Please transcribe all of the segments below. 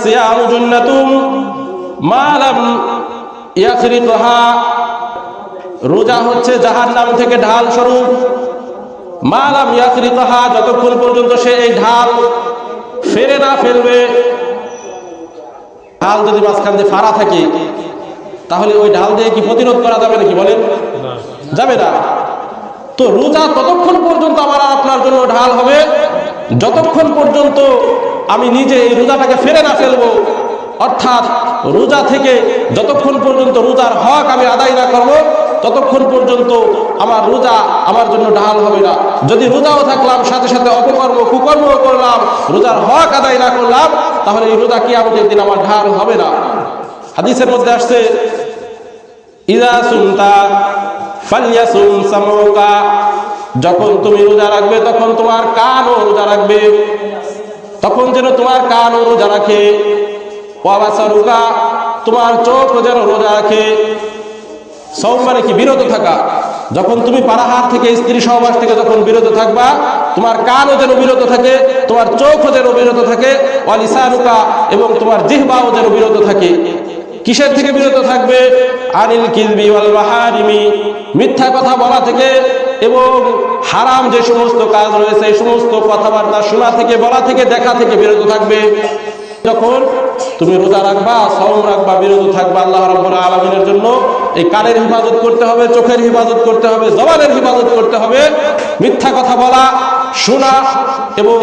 সিয়ামু জান্নাতুম মা লাম ইয়াখরিকহা, রোজা হচ্ছে জাহান্নাম থেকে ঢাল স্বরূপ। মা লাম ইয়াখরিকহা, যতক্ষণ পর্যন্ত সে এই ঢাল ফেরে না ফেলবে। ঢাল যদি মাঝখান দিয়ে ফাড়া থাকে তাহলে ওই ঢাল দিয়ে কি প্রতিরোধ করা যাবে নাকি বলেন? যাবে না। তো রোজা ততক্ষণ পর্যন্ত আমার আপনার জন্য ঢাল হবে যতক্ষণ পর্যন্ত আমি নিজে এই রোজাটাকে ফেরে না ফেলবো। অর্থাৎ রোজা থেকে যতক্ষণ পর্যন্ত রোজার হক আমি আদায় না করবো ততক্ষণ পর্যন্ত আমার রোজা আমার জন্য ঢাল হবে না। যদি রোজাও থাকলাম সাথে সাথে অপকর্ম কুকর্ম করলাম, রোজার হক আদায় না করলাম, তাহলে এই রোজা কিয়ামতের দিন আমার ঢাল হবে না। হাদিসের মধ্যে আসছে ইযা সুমতা ফালইয়াসুম সামউকা, যখন তুমি রোজা রাখবে তখন তোমার কানও রোজা রাখবে, তখন যেন তোমার কানও রোজা রাখে। ওয়া বাসারুকা, তোমার চোখ যেন রোজা রাখে। সওম মানে কি? বিরত থাকা। যখন তুমি পানাহার থেকে, স্ত্রী সহবাস থেকে যখন বিরত থাকবা, তোমার কানও যেন বিরত থাকে, তোমার চোখও যেন বিরত থাকে। ওয়া লিসানুকা, এবং তোমার জিহ্বাও যেন বিরত থাকে। কিসের থেকে বিরত থাকবে? আনিল কিযবি ওয়াল মাহারিমি, মিথ্যা কথা বলা থেকে এবং হারাম যে সমস্ত কাজ রয়েছে এই সমস্ত কথাবার্তা শোনা থেকে, বলা থেকে, দেখা থেকে বিরত থাকবে। যখন তুমি রোজা রাখবা, সওম রাখবা, বিরত থাকবা আল্লাহ রাব্বুল আলামিনের জন্য, এই কানের হিফাজত করতে হবে, চোখের হিফাজত করতে হবে, জবানের হিফাজত করতে হবে। মিথ্যা কথা বলা, শোনা এবং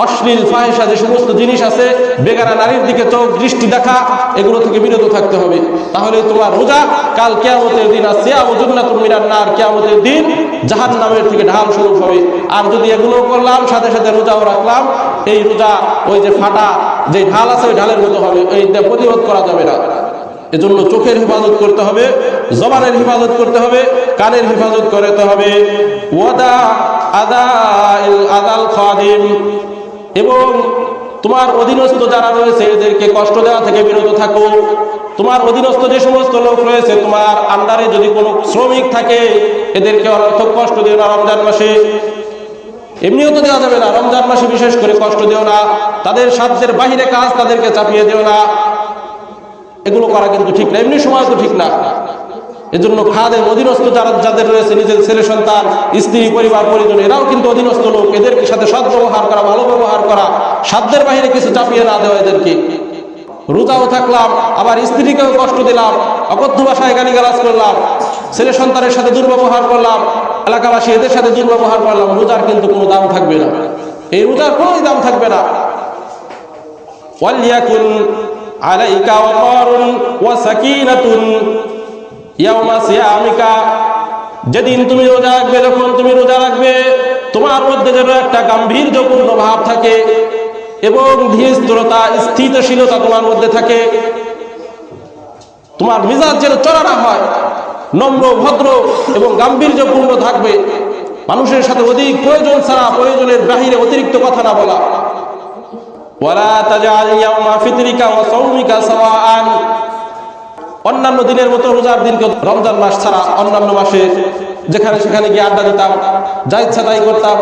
অশ্লীল ফাহিশা যে সমস্ত জিনিস আছে, বেগানা নারীর দিকে চোখ দৃষ্টি দেখা, এগুলো থেকে বিরত থাকতে হবে। তাহলে তোমার রোজা কাল কিয়ামতের দিন সিয়ামু জান্নাতুম মিনান নার, কিয়ামতের দিন জাহান্নামের থেকে ঢাল স্বরূপ হবে। আর যদি এগুলো করলাম সাথে সাথে রোজাও রাখলাম, এই রোজা ওই যে ফাটা যে ঢাল আছে ওই ঢালের মতো হবে, এইটা প্রতিরোধ করা যাবে না। এজন্য চোখের হেফাজত করতে হবে, জবানের হেফাজত করতে হবে, কানের হেফাজত করতে হবে। ওয়াদা আদাল খাদিম, এবং তোমার অধীনস্থ যারা রয়েছে এদেরকে কষ্ট দেওয়া থেকে বিরত থাকো। তোমার অধীনস্থ যে সমস্ত লোক রয়েছে, তোমার আন্ডারে যদি কোনো শ্রমিক থাকে, এদেরকে অনর্থক কষ্ট দিও না রমজান মাসে। এমনিও তো দেওয়া যাবে না, রমজান মাসে বিশেষ করে কষ্ট দিও না। তাদের সাধ্যের বাহিরে কাজ তাদেরকে চাপিয়ে দিও না। এগুলো করা কিন্তু ঠিক না, এমনি সময় তো ঠিক না। এজন্য খাদেম, অধীনস্থ যাদের রয়েছে, নিজের ছেলে সন্তান, স্ত্রী, পরিবার পরিজন, এরাও কিন্তু অধীনস্থ লোক। এদের সাথে সৎ ব্যবহার করা, ভালো ব্যবহার করা, সাধ্যের বাহিরে কিছু চাপিয়ে না দেওয়া এদেরকে। রোজাও থাকলাম, আবার স্ত্রীকেও কষ্ট দিলাম, অকথ্য ভাষায় গালিগালাজ করলাম, ছেলে সন্তানের সাথে দুর্ব্যবহার করলাম, এলাকাবাসী এদের সাথে দুর্ব্যবহার করলাম, রোজার কিন্তু কোনো দাম থাকবে না। এই রোজার কোনো দাম থাকবে না। ওয়ালিয়াকুন আলাইকা ওয়াকারুন ওয়া সাকিনাতুন ইয়াওমা সিয়ামিকা, যেদিন তুমি রোজা রাখবে, যখন তুমি রোজা রাখবে, তোমার মধ্যে যেন একটা গাম্ভীর্যপূর্ণ ভাব থাকে এবং ধীরস্থিরতা, স্থিতিশীলতা তোমার মধ্যে থাকে। তোমার মিজাজ যেন চড়া না হয়, নম্র, ভদ্র এবং গাম্ভীর্যপূর্ণ থাকবে। মানুষের সাথে অধিক প্রয়োজন ছাড়া, প্রয়োজনের বাহিরে অতিরিক্ত কথা না বলা। ওয়ালা তাজআল ইয়াওমা ফিতরিকা ওয়া সাওমিকা সাওয়াআন, অন্যান্য দিনের মতো রোজার দিনকে, রমজান মাস ছাড়া অন্যান্য মাসে যেখানে সেখানে গিয়ে আড্ডা দিতাম, যা ইচ্ছা তাই করতাম,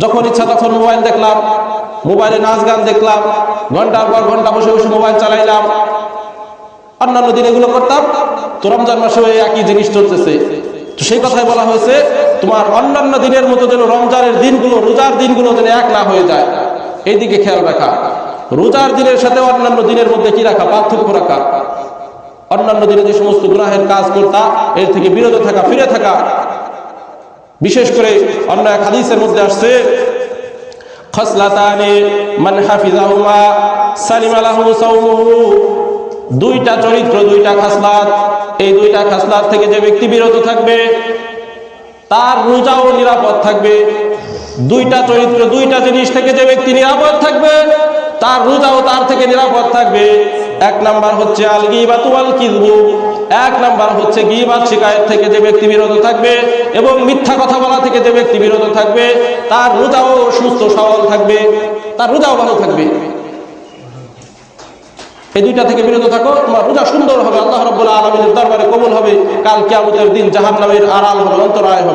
যখন ইচ্ছা তখন মোবাইল দেখলাম, মোবাইলে নাচ গান দেখলাম, ঘন্টার পর ঘন্টা বসে বসে মোবাইল চালাইলাম, অন্যান্য দিন এগুলো করতাম। তো রমজান মাসে ওই একই জিনিস চলতেছে। তো সেই কথাই বলা হয়েছে, তোমার অন্যান্য দিনের মতো যেন রমজানের দিনগুলো, রোজার দিনগুলো যেন এক না হয়ে যায়, এই দিকে খেয়াল রাখা। রোজার দিনের সাথে অন্যান্য দিনের মধ্যে কি রাখা? পার্থক্য রাখা। অন্যান্য দিনে যে সমস্ত গুনাহের কাজ করতা, এর থেকে বিরত থাকা, ফিরে থাকা। বিশেষ করে অন্য এক হাদিসের মধ্যে আসছে, খাসলাতানি মান হাফিজাহুমা সালিমা লাহু সাওমুহু, দুইটা চরিত্র, দুইটা খাসলাত, এই দুইটা খাসলাত থেকে যে ব্যক্তি বিরত থাকবে তার রোজাও নিরাপদ থাকবে। দুইটা চরিত্র, দুইটা জিনিস থেকে যে ব্যক্তি নিরাপদ থাকবে তার রোজাও তার থেকে নিরাপদ থাকবে। এক নাম্বার হচ্ছে আল গীবাতু ওয়াল কিযবু, এক নাম্বার হচ্ছে গীবাত, শিকায়ত থেকে যে ব্যক্তি বিরত থাকবে এবং মিথ্যা কথা বলা থেকে যে ব্যক্তি বিরত থাকবে তার রোজাও সুস্থ সবল থাকবে, তার রোজাও ভালো থাকবে। এই দুইটা থেকে বিরত থাকো, তোমার রোজা সুন্দর হবে, আল্লাহ রাব্বুল আলামিনের দরবারে কবুল হবে, কাল কিয়ামতের দিন জাহান্নামের আড়াল হবে, অন্তরায় হবে।